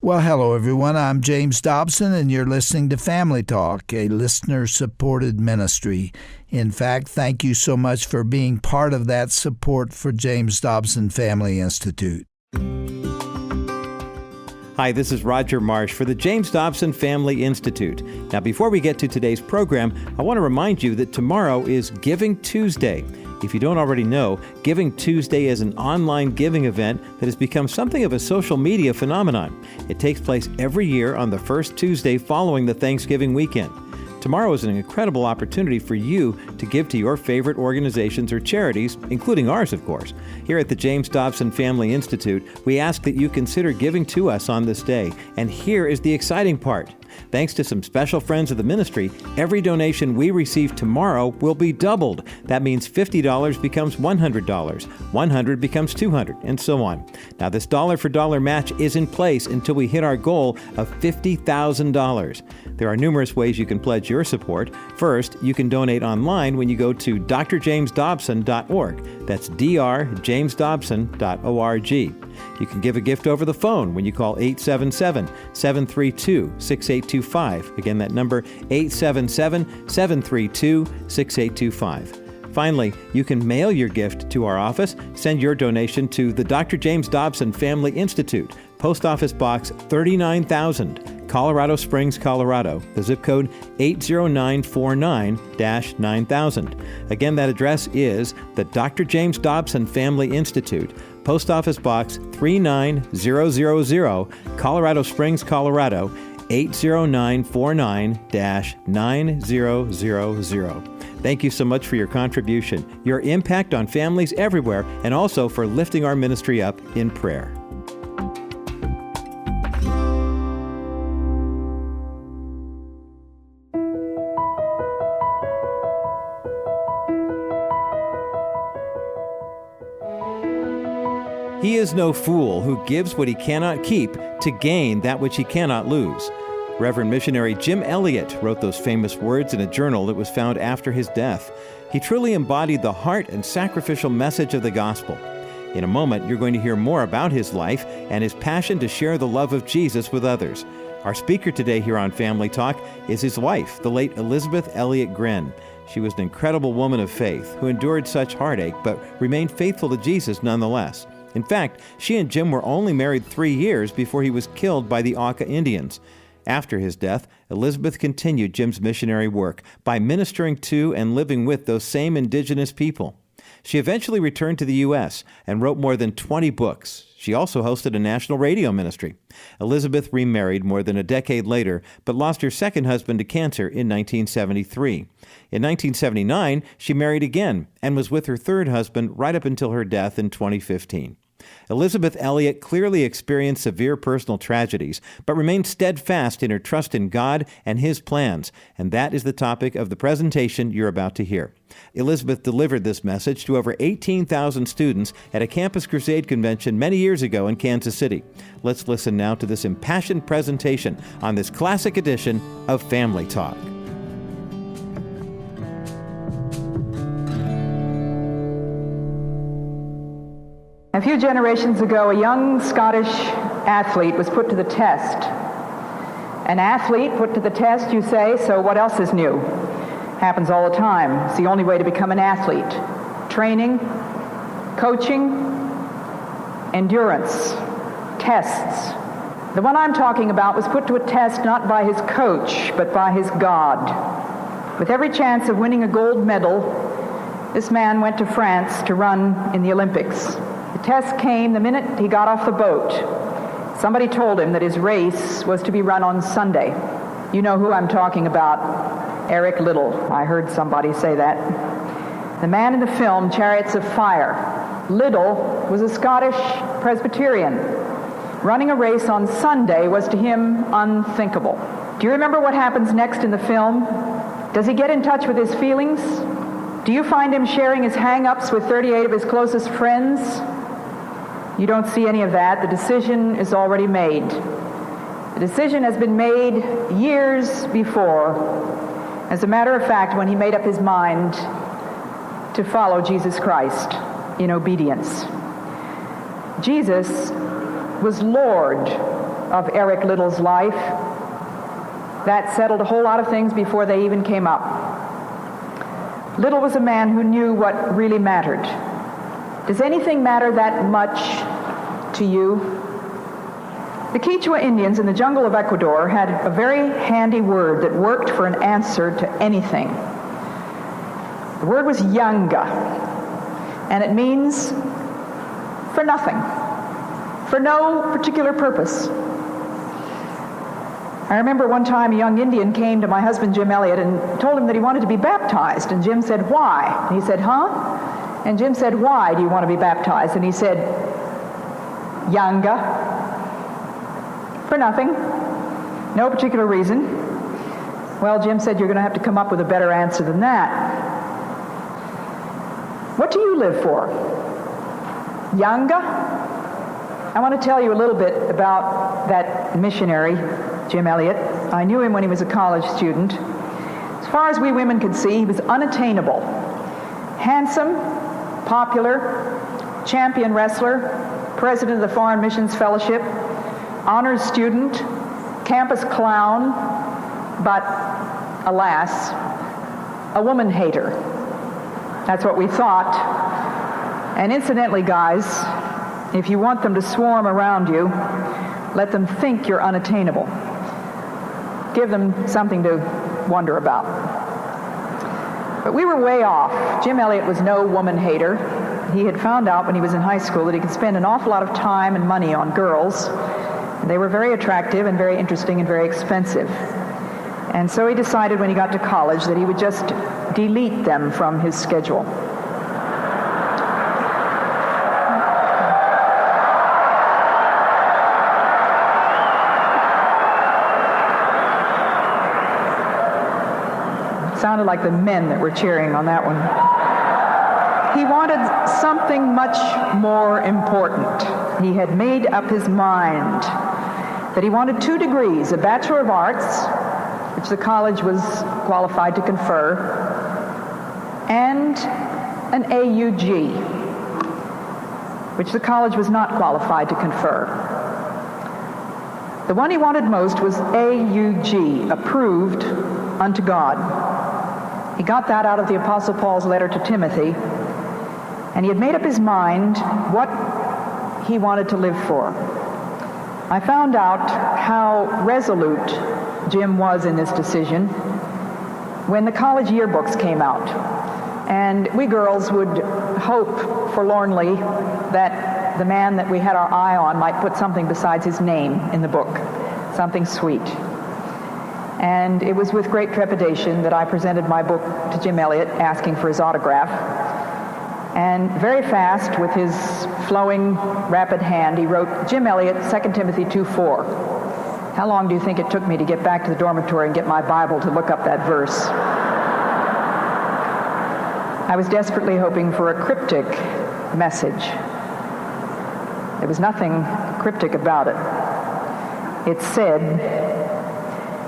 Well, hello, everyone. I'm James Dobson, and you're listening to Family Talk, a listener-supported ministry. In fact, thank you so much for being part of that support for James Dobson Family Institute. Hi, this is Roger Marsh for the James Dobson Family Institute. Now, before we get to today's program, I want to remind you that tomorrow is Giving Tuesday. If you don't already know, Giving Tuesday is an online giving event that has become something of a social media phenomenon. It takes place every year on the first Tuesday following the Thanksgiving weekend. Tomorrow is an incredible opportunity for you to give to your favorite organizations or charities, including ours, of course. Here at the James Dobson Family Institute, we ask that you consider giving to us on this day. And here is the exciting part. Thanks to some special friends of the ministry, every donation we receive tomorrow will be doubled. That means $50 becomes $100, $100 becomes $200, and so on. Now, this dollar-for-dollar match is in place until we hit our goal of $50,000. There are numerous ways you can pledge your support. First, you can donate online when you go to drjamesdobson.org. That's drjamesdobson.org. You can give a gift over the phone when you call 877-732-6825. Again, that number, 877-732-6825. Finally, you can mail your gift to our office. Send your donation to the Dr. James Dobson Family Institute, Post Office Box 39,000, Colorado Springs, Colorado. The zip code 80949-9000. Again, that address is the Dr. James Dobson Family Institute, Post Office Box 39000, Colorado Springs, Colorado, 80949-9000. Thank you so much for your contribution, your impact on families everywhere, and also for lifting our ministry up in prayer. He is no fool who gives what he cannot keep to gain that which he cannot lose. Reverend missionary Jim Elliot wrote those famous words in a journal that was found after his death. He truly embodied the heart and sacrificial message of the gospel. In a moment, you're going to hear more about his life and his passion to share the love of Jesus with others. Our speaker today here on Family Talk is his wife, the late Elizabeth Elliot Gren. She was an incredible woman of faith who endured such heartache but remained faithful to Jesus nonetheless. In fact, she and Jim were only married 3 years before he was killed by the Auca Indians. After his death, Elizabeth continued Jim's missionary work by ministering to and living with those same indigenous people. She eventually returned to the U.S. and wrote more than 20 books. She also hosted a national radio ministry. Elizabeth remarried more than a decade later, but lost her second husband to cancer in 1973. In 1979, she married again and was with her third husband right up until her death in 2015. Elizabeth Elliot clearly experienced severe personal tragedies, but remained steadfast in her trust in God and His plans, and that is the topic of the presentation you're about to hear. Elizabeth delivered this message to over 18,000 students at a Campus Crusade convention many years ago in Kansas City. Let's listen now to this impassioned presentation on this classic edition of Family Talk. A few generations ago, a young Scottish athlete was put to the test. An athlete put to the test, you say, so what else is new? Happens all the time. It's the only way to become an athlete. Training, coaching, endurance, tests. The one I'm talking about was put to a test not by his coach, but by his God. With every chance of winning a gold medal, this man went to France to run in the Olympics. The test came the minute he got off the boat. Somebody told him that his race was to be run on Sunday. You know who I'm talking about, Eric Liddell. I heard somebody say that. The man in the film, Chariots of Fire. Liddell was a Scottish Presbyterian. Running a race on Sunday was to him unthinkable. Do you remember what happens next in the film? Does he get in touch with his feelings? Do you find him sharing his hang-ups with 38 of his closest friends? You don't see any of that. The decision is already made. The decision has been made years before. As a matter of fact, when he made up his mind to follow Jesus Christ in obedience. Jesus was Lord of Eric Little's life, that settled a whole lot of things before they even came up. Little was a man who knew what really mattered. Does anything matter that much to you? The Quechua Indians in the jungle of Ecuador had a very handy word that worked for an answer to anything. The word was yanga, and it means for nothing, for no particular purpose. I remember one time a young Indian came to my husband Jim Elliot and told him that he wanted to be baptized, and Jim said, "Why?" And he said, "Huh?" And Jim said, "Why do you want to be baptized?" And he said, "Yanga." For nothing. No particular reason. Well, Jim said, "You're going to have to come up with a better answer than that. What do you live for? Yanga?" I want to tell you a little bit about that missionary, Jim Elliot. I knew him when he was a college student. As far as we women could see, he was unattainable. Handsome, popular, champion wrestler, president of the Foreign Missions Fellowship, honors student, campus clown, but alas, a woman hater. That's what we thought. And incidentally, guys, if you want them to swarm around you, let them think you're unattainable. Give them something to wonder about. But we were way off. Jim Elliot was no woman hater. He had found out when he was in high school that he could spend an awful lot of time and money on girls. They were very attractive and very interesting and very expensive. And so he decided when he got to college that he would just delete them from his schedule. Sounded like the men that were cheering on that one. He wanted something much more important. He had made up his mind that he wanted 2 degrees, a Bachelor of Arts, which the college was qualified to confer, and an AUG, which the college was not qualified to confer. The one he wanted most was AUG, approved unto God. He got that out of the Apostle Paul's letter to Timothy, and he had made up his mind what he wanted to live for. I found out how resolute Jim was in this decision when the college yearbooks came out. And we girls would hope forlornly that the man that we had our eye on might put something besides his name in the book, something sweet. And it was with great trepidation that I presented my book to Jim Elliot, asking for his autograph. And very fast, with his flowing, rapid hand, he wrote, "Jim Elliot, 2 Timothy 2:4. How long do you think it took me to get back to the dormitory and get my Bible to look up that verse? I was desperately hoping for a cryptic message. There was nothing cryptic about it. It said,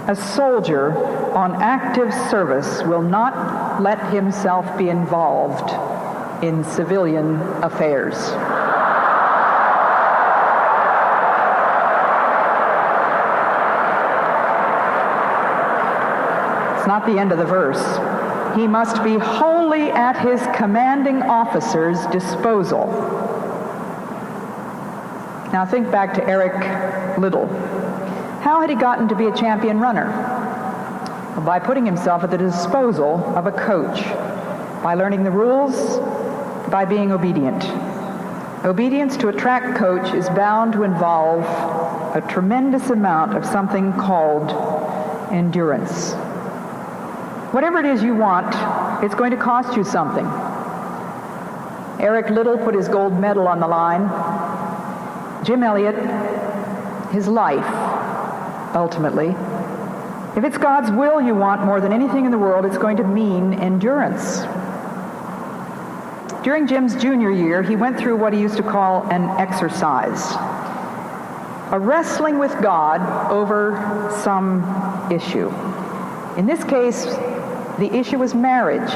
"A soldier on active service will not let himself be involved in civilian affairs." It's not the end of the verse. He must be wholly at his commanding officer's disposal. Now think back to Eric Liddle. How had he gotten to be a champion runner? Well, by putting himself at the disposal of a coach, by learning the rules, by being obedient. Obedience to a track coach is bound to involve a tremendous amount of something called endurance. Whatever it is you want, it's going to cost you something. Eric Liddle put his gold medal on the line. Jim Elliot, his life, ultimately. If it's God's will you want more than anything in the world, it's going to mean endurance. During Jim's junior year, he went through what he used to call an exercise, a wrestling with God over some issue. In this case, the issue was marriage.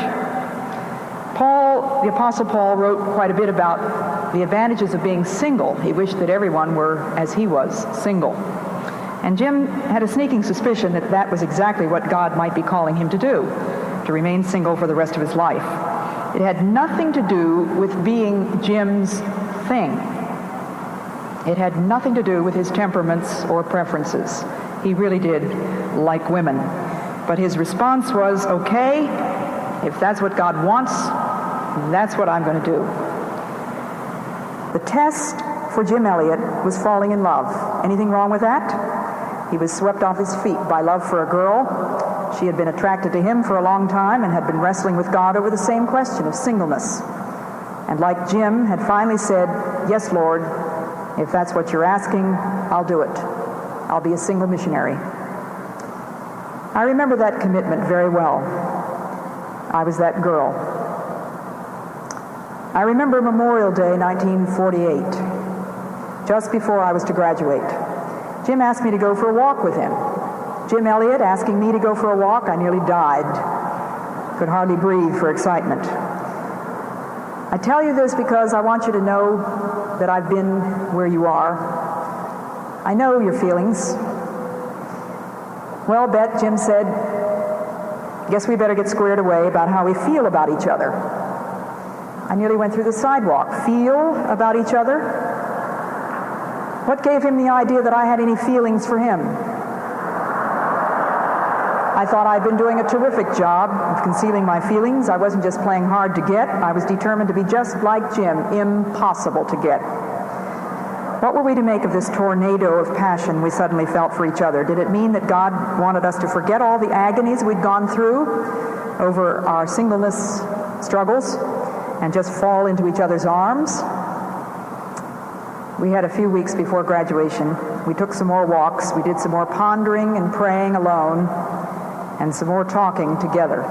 The Apostle Paul wrote quite a bit about the advantages of being single. He wished that everyone were, as he was, single. And Jim had a sneaking suspicion that that was exactly what God might be calling him to do, to remain single for the rest of his life. It had nothing to do with being Jim's thing. It had nothing to do with his temperaments or preferences. He really did like women. But his response was, okay, if that's what God wants, that's what I'm going to do. The test for Jim Elliot was falling in love. Anything wrong with that? He was swept off his feet by love for a girl. She had been attracted to him for a long time and had been wrestling with God over the same question of singleness. And like Jim, had finally said, yes, Lord, if that's what you're asking, I'll do it. I'll be a single missionary. I remember that commitment very well. I was that girl. I remember Memorial Day, 1948, just before I was to graduate. Jim asked me to go for a walk with him. Jim Elliot asking me to go for a walk, I nearly died. Could hardly breathe for excitement. I tell you this because I want you to know that I've been where you are. I know your feelings. Well, Bet, Jim said, guess we better get squared away about how we feel about each other. I nearly went through the sidewalk. Feel about each other? What gave him the idea that I had any feelings for him? I thought I'd been doing a terrific job of concealing my feelings. I wasn't just playing hard to get. I was determined to be just like Jim, impossible to get. What were we to make of this tornado of passion we suddenly felt for each other? Did it mean that God wanted us to forget all the agonies we'd gone through over our singleness struggles and just fall into each other's arms? We had a few weeks before graduation. We took some more walks. We did some more pondering and praying alone and some more talking together.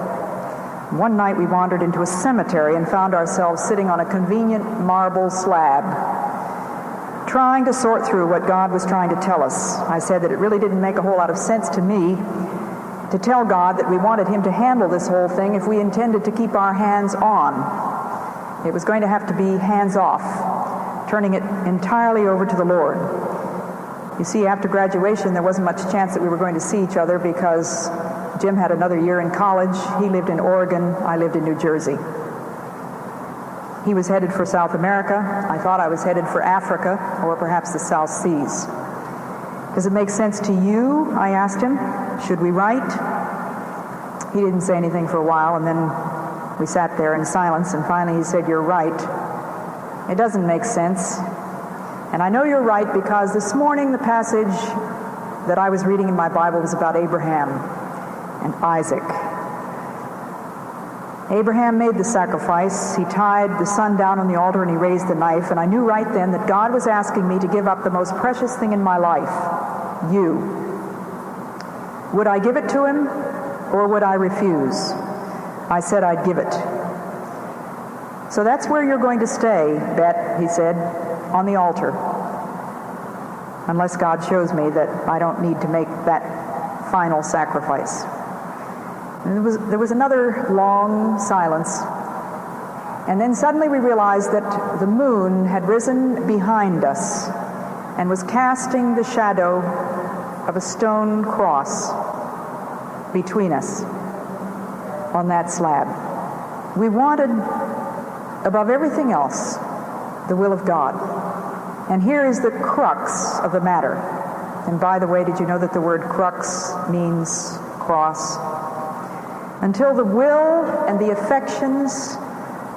One night we wandered into a cemetery and found ourselves sitting on a convenient marble slab, trying to sort through what God was trying to tell us. I said that it really didn't make a whole lot of sense to me to tell God that we wanted him to handle this whole thing if we intended to keep our hands on. It was going to have to be hands off, turning it entirely over to the Lord. You see, after graduation, there wasn't much chance that we were going to see each other because Jim had another year in college. He lived in Oregon. I lived in New Jersey. He was headed for South America. I thought I was headed for Africa or perhaps the South Seas. Does it make sense to you? I asked him. Should we write? He didn't say anything for a while, and then we sat there in silence, and finally he said, you're right. It doesn't make sense. And I know you're right because this morning the passage that I was reading in my Bible was about Abraham and Isaac. Abraham made the sacrifice. He tied the son down on the altar and he raised the knife. And I knew right then that God was asking me to give up the most precious thing in my life, you. Would I give it to him or would I refuse? I said I'd give it. So that's where you're going to stay, Bet, he said, on the altar. Unless God shows me that I don't need to make that final sacrifice. And there was another long silence. And then suddenly we realized that the moon had risen behind us and was casting the shadow of a stone cross between us on that slab. We wanted, above everything else, the will of God. And here is the crux of the matter. And by the way, did you know that the word crux means cross? Until the will and the affections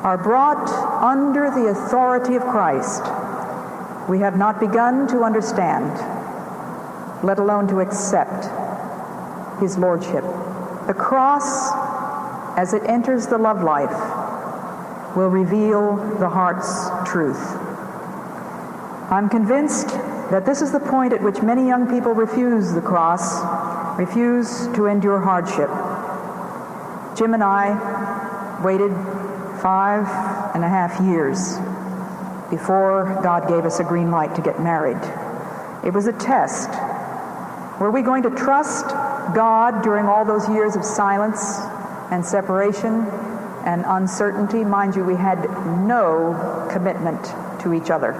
are brought under the authority of Christ, we have not begun to understand, let alone to accept his lordship. The cross, as it enters the love life, will reveal the heart's truth. I'm convinced that this is the point at which many young people refuse the cross, refuse to endure hardship. Jim and I waited 5.5 years before God gave us a green light to get married. It was a test. Were we going to trust God during all those years of silence and separation and uncertainty? Mind you, we had no commitment to each other.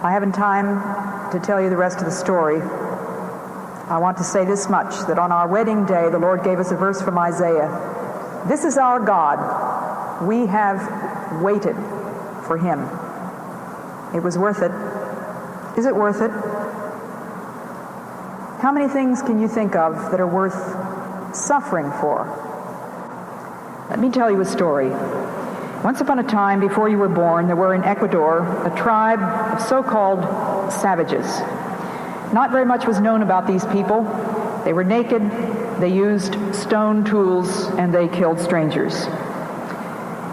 I haven't time to tell you the rest of the story, I want to say this much, that on our wedding day, the Lord gave us a verse from Isaiah. This is our God. We have waited for him. It was worth it. Is it worth it? How many things can you think of that are worth suffering for? Let me tell you a story. Once upon a time, before you were born, there were in Ecuador a tribe of so-called savages. Not very much was known about these people. They were naked, they used stone tools, and they killed strangers.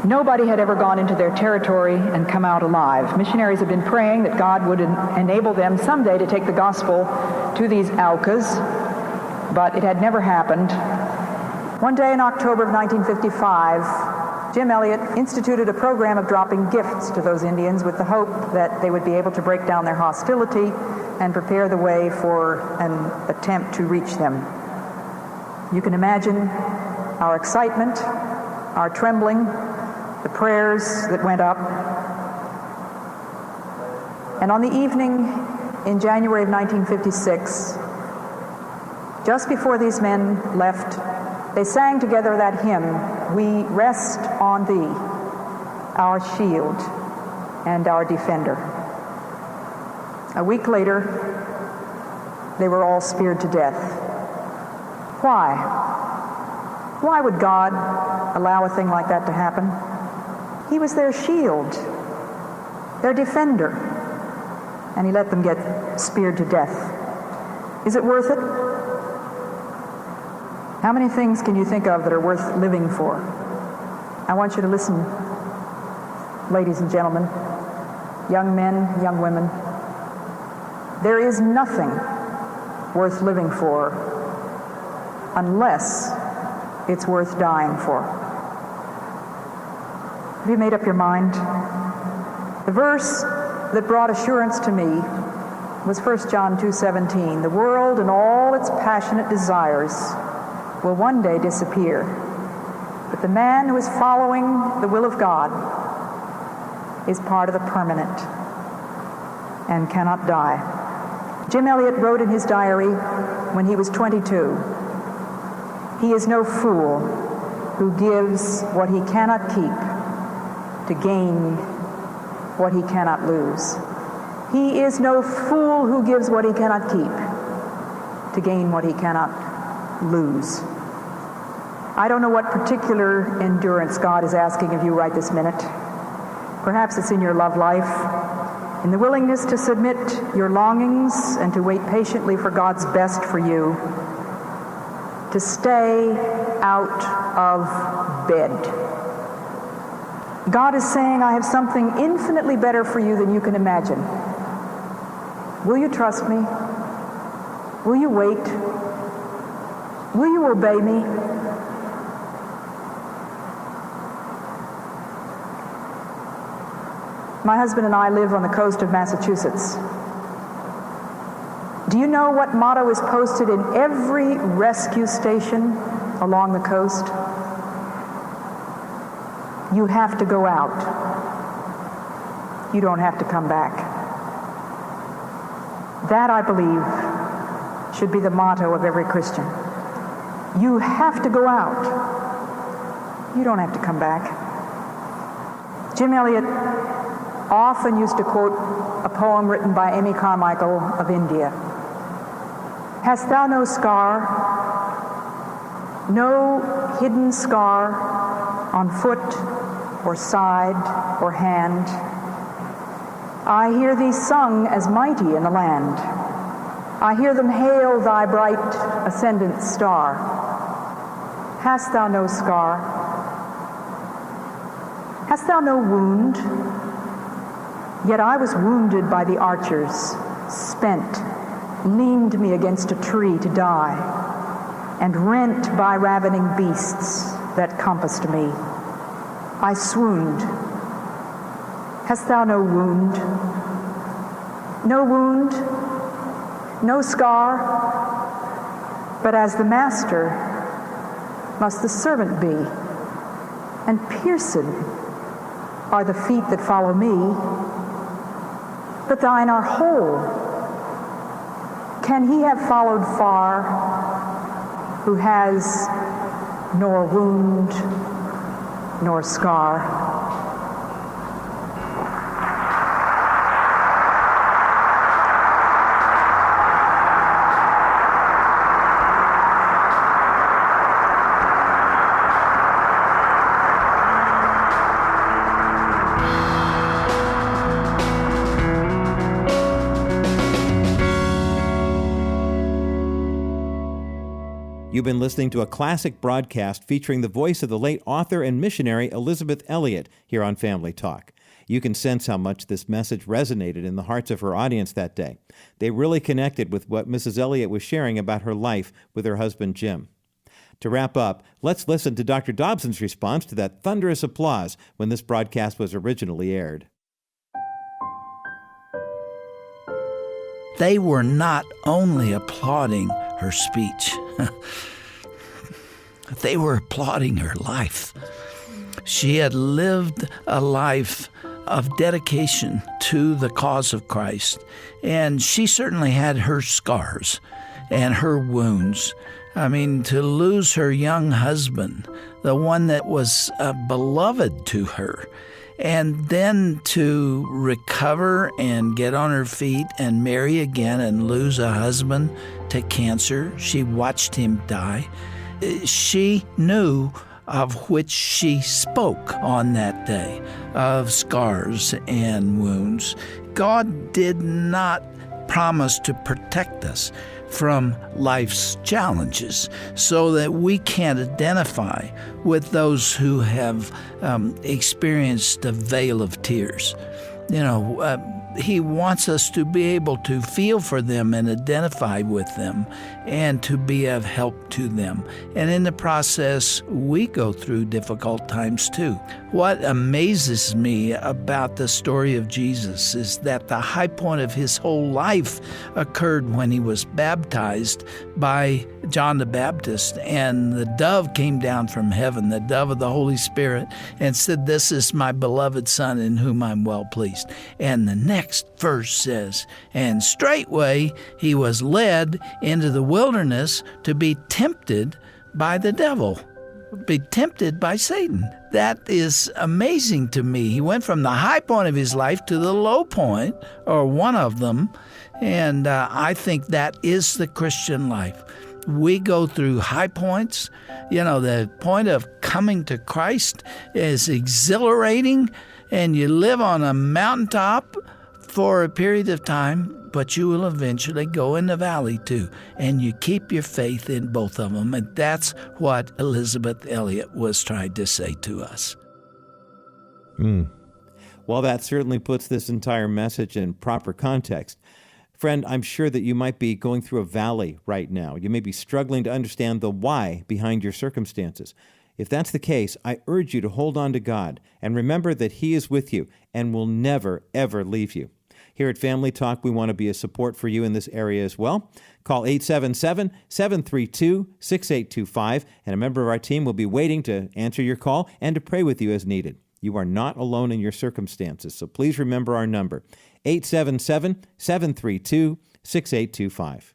Nobody had ever gone into their territory and come out alive. Missionaries had been praying that God would enable them someday to take the gospel to these Aucas, but it had never happened. One day in October of 1955, Jim Elliot instituted a program of dropping gifts to those Indians with the hope that they would be able to break down their hostility and prepare the way for an attempt to reach them. You can imagine our excitement, our trembling, the prayers that went up. And on the evening in January of 1956, just before these men left, they sang together that hymn, "We rest on thee, our shield and our defender." A week later, they were all speared to death. Why? Why would God allow a thing like that to happen? He was their shield, their defender, and he let them get speared to death. Is it worth it? How many things can you think of that are worth living for? I want you to listen, ladies and gentlemen, young men, young women. There is nothing worth living for unless it's worth dying for. Have you made up your mind? The verse that brought assurance to me was 1 John 2:17. The world and all its passionate desires will one day disappear, but the man who is following the will of God is part of the permanent and cannot die. Jim Elliot wrote in his diary when he was 22, "He is no fool who gives what he cannot keep to gain what he cannot lose." He is no fool who gives what he cannot keep to gain what he cannot lose. I don't know what particular endurance God is asking of you right this minute. Perhaps it's in your love life, in the willingness to submit your longings and to wait patiently for God's best for you, to stay out of bed. God is saying, I have something infinitely better for you than you can imagine. Will you trust me? Will you wait? Will you obey me? My husband and I live on the coast of Massachusetts. Do you know what motto is posted in every rescue station along the coast? You have to go out. You don't have to come back. That, I believe, should be the motto of every Christian. You have to go out. You don't have to come back. Jim Elliot often used to quote a poem written by Amy Carmichael of India. Hast thou no scar, no hidden scar on foot or side or hand? I hear thee sung as mighty in the land. I hear them hail thy bright ascendant star. Hast thou no scar? Hast thou no wound? Yet I was wounded by the archers, spent, leaned me against a tree to die, and rent by ravening beasts that compassed me. I swooned. Hast thou no wound? No wound, no scar, but as the master must the servant be, and pierced are the feet that follow me, but thine are whole. can he have followed far who has nor wound nor scar? You've been listening to a classic broadcast featuring the voice of the late author and missionary Elisabeth Elliot here on Family Talk. You can sense how much this message resonated in the hearts of her audience that day. They really connected with what Mrs. Elliot was sharing about her life with her husband, Jim. To wrap up, let's listen to Dr. Dobson's response to that thunderous applause when this broadcast was originally aired. They were not only applauding her speech, they were applauding her life. She had lived a life of dedication to the cause of Christ, and she certainly had her scars and her wounds. I mean, to lose her young husband, the one that was beloved to her, and then to recover and get on her feet and marry again and lose a husband to cancer. She watched him die. She knew of which she spoke on that day, of scars and wounds. God did not promise to protect us from life's challenges so that we can't identify with those who have experienced the veil of tears. He wants us to be able to feel for them and identify with them and to be of help to them. And in the process, we go through difficult times too. What amazes me about the story of Jesus is that the high point of his whole life occurred when he was baptized by John the Baptist, and the dove came down from heaven, the dove of the Holy Spirit, and said, "This is my beloved Son in whom I'm well pleased." And the next verse says, "And straightway he was led into the wilderness to be tempted by the devil," be tempted by Satan. That is amazing to me. He went from the high point of his life to the low point, or one of them, and I think that is the Christian life. We go through high points. The point of coming to Christ is exhilarating, and you live on a mountaintop for a period of time, but you will eventually go in the valley too, and you keep your faith in both of them, and that's what Elisabeth Elliot was trying to say to us. Well, that certainly puts this entire message in proper context. Friend, I'm sure that you might be going through a valley right now. You may be struggling to understand the why behind your circumstances. If that's the case, I urge you to hold on to God and remember that He is with you and will never, ever leave you. Here at Family Talk, we want to be a support for you in this area as well. Call 877-732-6825, and a member of our team will be waiting to answer your call and to pray with you as needed. You are not alone in your circumstances, so please remember our number, 877-732-6825.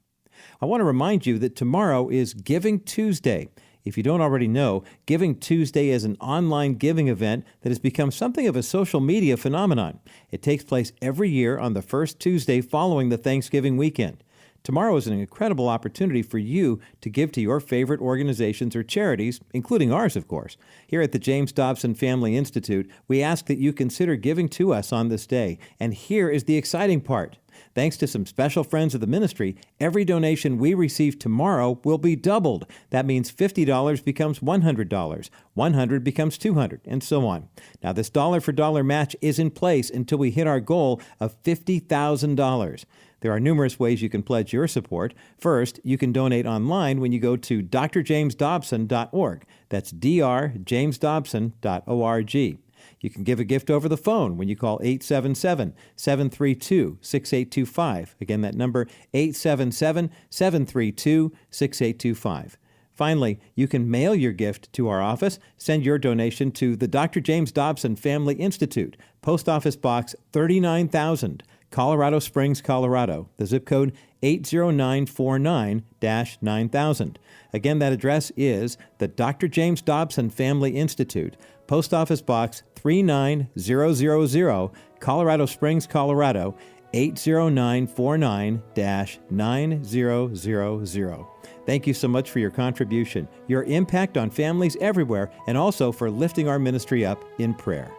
I want to remind you that tomorrow is Giving Tuesday. If you don't already know, Giving Tuesday is an online giving event that has become something of a social media phenomenon. It takes place every year on the first Tuesday following the Thanksgiving weekend. Tomorrow is an incredible opportunity for you to give to your favorite organizations or charities, including ours, of course. Here at the James Dobson Family Institute, we ask that you consider giving to us on this day. And here is the exciting part. Thanks to some special friends of the ministry, every donation we receive tomorrow will be doubled. That means $50 becomes $100, $100 becomes $200, and so on. Now, this dollar-for-dollar match is in place until we hit our goal of $50,000. There are numerous ways you can pledge your support. First, you can donate online when you go to drjamesdobson.org. That's drjamesdobson.org. You can give a gift over the phone when you call 877-732-6825. Again, that number, 877-732-6825. Finally, you can mail your gift to our office. Send your donation to the Dr. James Dobson Family Institute, Post Office Box 39,000, Colorado Springs, Colorado. The zip code 80949-9000. Again, that address is the Dr. James Dobson Family Institute, Post Office Box 39000, Colorado Springs, Colorado, 80949-9000. Thank you so much for your contribution, your impact on families everywhere, and also for lifting our ministry up in prayer.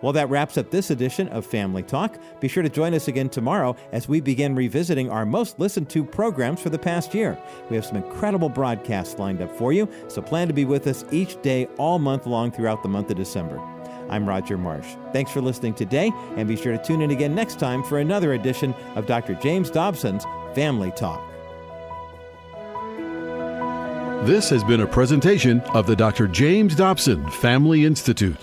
Well, that wraps up this edition of Family Talk. Be sure to join us again tomorrow as we begin revisiting our most listened to programs for the past year. We have some incredible broadcasts lined up for you, so plan to be with us each day all month long throughout the month of December. I'm Roger Marsh. Thanks for listening today, and be sure to tune in again next time for another edition of Dr. James Dobson's Family Talk. This has been a presentation of the Dr. James Dobson Family Institute.